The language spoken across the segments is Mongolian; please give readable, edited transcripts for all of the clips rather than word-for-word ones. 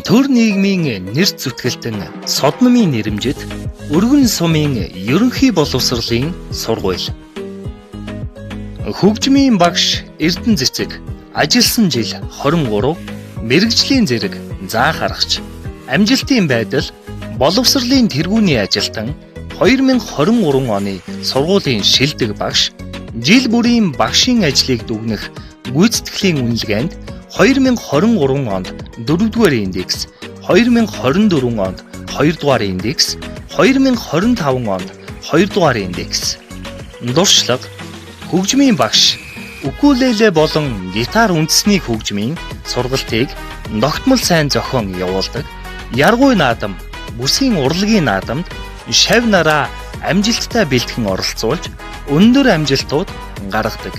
Төр нийгмийн нэр зүтгэлтэн содномын нэрэмжит өргөн сумын ерөнхий боловсролын сургууль. Хөгжмийн багш Эрдэнэ цэцэг ажилласан жил 23, мэргэжлийн зэрэг заа харагч, амжилтын байдал боловсролын тэргүүний ажилтан 2023 оны сургуулийн шилдэг багш, жил бүрийн багшийн ажлыг дүгнэх гүйцэтгэлийн үнэлгээнд 2023 онд 4-р индекс, 2024 онд 2-р индекс, 2025 онд 2-р индекс. Дуршлаг, хөгжмийн багш, укулеле болон гитар үндэсний хөгжмийн сургалтыг тогтмол сайн зохион явуулдаг. Яргуй наадам, бүсийн урлагийн наадамд шав нараа амжилттай бэлтгэн оролцуулж өндөр амжилтууд гаргадаг.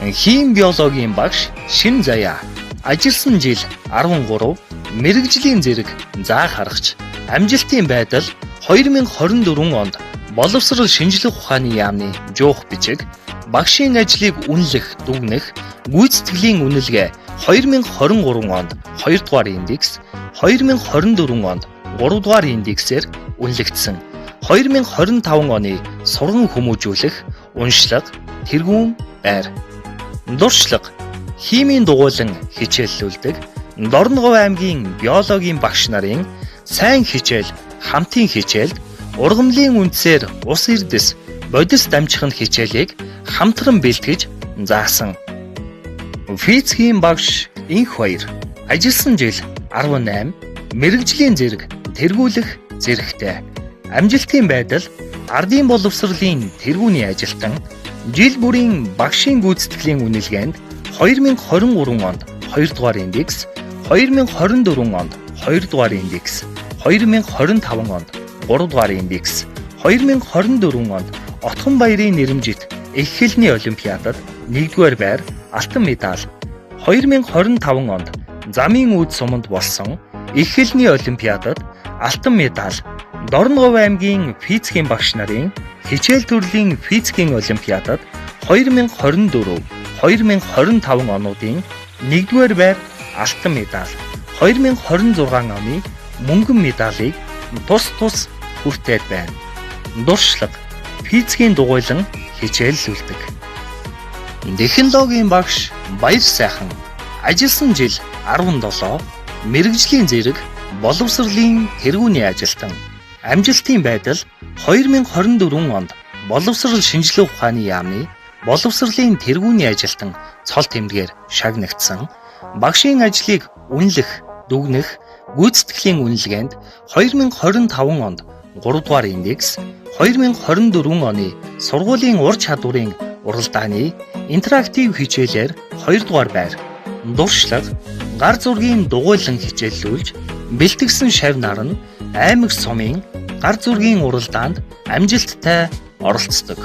Хим биологийн багш Шин Заяа ажилласан жил 13, мэргэжлийн зэрэг заа харагч, амжилтын байдал 2024 онд боловсрол шинжлэх ухааны яамны жуух бичиг, багшийн ажлыг үнэлэх дүгнэх гүйцэтгэлийн үнэлгээ 2023 онд 2-р индекс, 2024 онд 3-р индексээр үнэлэгдсэн. 2025 оны сурган хүмүүжүүлэх, уншлага, тэргүүн байр. Дуршлаг, химийн дугуйлан хичээллүүлдэг, Дорногов аймгийн биологийн багш нарын сайн хичээл, хамтын хичээлд ургамлын үндсээр ус эрдэс, бодис дамжих хичээлийг хамтран бэлтгэж заасан. Физикийн багш Инх Баяр ажилласан жил 18, мэргэжлийн зэрэг тэргүүлэх зэрэгтэй, амжилтын байдал ардын боловсролын тэргүүний ажилтан, жил бүрийн багшийн гүйцэтгэлийн үнэлгээнд 2023 онд 2-р индекс, 2024 онд 2-р индекс, 2025 онд 3-р индекс, 2024 онд Отхон баярын нэрэмжит их хэлний олимпиадад 1-р байр, алтан медаль, 2025 онд замын үүд суманд болсон их хэлний олимпиадад алтан медаль, Дорногов аймгийн физикийн багш нарын хичээл төрлийн физикийн олимпиадад 2024, 2025 онуудын 1-р байр, алтан медаль, 2026 оны мөнгөн медалийг тус хүртээд байна. Дуршлаг, физикийн дугуйлан хичээллүүлдэг. Технологийн багш Баяр сайхан ажилласан жил 17, мэргэжлийн зэрэг боловсролын тэргүүний ажилтан, амжилтын байдал 2024 онд боловсрол шинжлэх ухааны яамны боловсролын тэргүүний ажилтан цол тэмдгээр шагнагдсан. Багшийн ажлыг үнэлэх, дүгнэх гүйцэтгэлийн үнэлгээнд 2025 онд 3-р индекс, 2024 оны сургуулийн ур чадварын уралдааны интерактив хичээлээр 2-р байр. Дуршлаг, гар зургийн дугуйлан хичээллүүлж бэлтгэсэн шав нар нь аймаг сумын гар зургийн уралдаанд амжилттай оролцдог.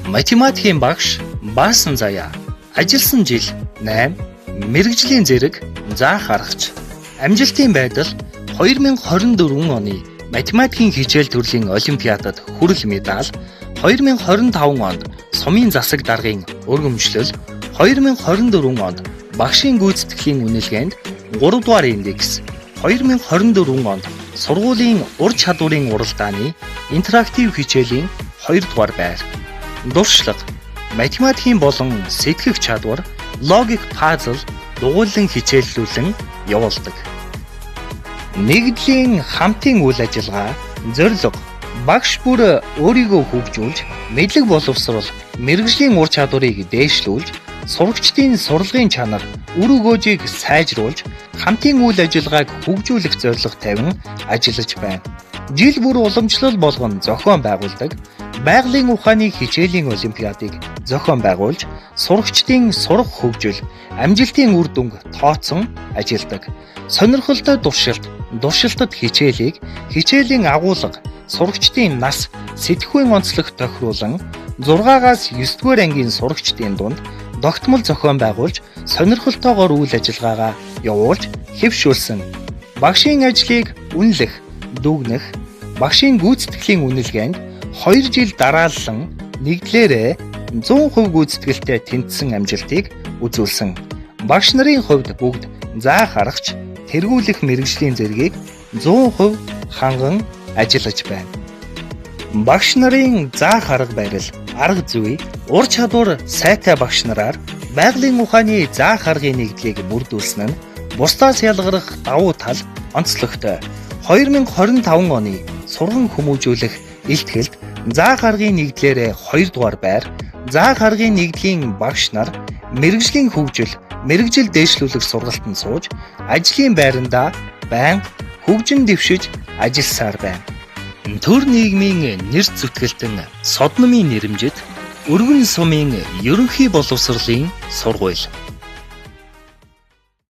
Математикийн багш Баасан Заяа ажилласан жил 8, мэргэжлийн зэрэг заа харагч, амжилтын байдал 2024 оны математикийн хичээл төрлийн олимпиадад хүрэл медаль, 2025 онд сумын засаг даргын өргөмжлөл, 2024 онд багшийн гүйцэтгэлийн үнэлгээнд 3-р индекс, 2024 онд сургуулийн ур чадварын уралдааны интерактив хичээлийн 2-р байр. Дуршлаг, математикийн болон сэтгэх чадвар, логик пазл дугуйлан хичээллүүлэн явуулдаг. Нэгдлийн хамтын үйл ажиллагаа, зорилго, багш бүр өөрийгөө хөгжүүлж, мэдлэг боловсрол, мэргэжлийн ур чадварыг дээшлүүлж, сурагчдын сурлагын чанар, үр өгөөжийг сайжруулж, хамтын үйл ажиллагааг хөгжүүлэх зорилго тавин ажиллаж байна. Жил бүр уламжлал болгон зохион байгуулдаг, байгалийн ухааны хичээлийн олимпиадыг зохион байгуулж, сурагчдын сурах хөгжил, амжилтын үр дүнг тооцсон ажилладаг. Сонирхолтой туршилтад хичээлийг, хичээлийн агуулга, сурагчдын нас, сэтгэхүйн онцлог тохируулан 6-аас 9-р ангийн сурагчдын дунд тогтмол зохион байгуулж, сонирхолтойгоор үйл ажиллагаагаа явуулж хэвшүүлсэн. Багшийн ажлыг үнэлэх, дүгнэх, багшийн гүйцэтгэлийн үнэлгээнд 2 жил дараалан нэгдлээрээ 100% гүйцэтгэлтэй тэнцсэн амжилтыг үзүүлсэн. Багш нарын хувьд бүгд заах аргач, тэргүүлэх мэргэжлийн зэргийг 100% ханган ажиллаж байна. Багш нарын заах арга барил, арга зүй, ур чадвар сайтай багш нараар байгалийн ухааны заах аргын нэгдлийг бүрдүүлсэн нь бусдаас ялгарх давуу тал онцлогтой. 2025 оны сурган хүмүүжүүлэх илтгэлд заах аргын нэгдлээрээ 2 дугаар байр, заах аргын нэгдлийн багш нар мэргэжлийн хөгжил, мэргэжил дээшлүүлэх сургалтанд сууж, ажлын байрандаа байнга хөгжин дэвшиж ажилласаар байна. Төр нийгмийн нэр зүтгэлтэн содномын нэрэмжит өргөн сумын ерөнхий боловсролын сургууль.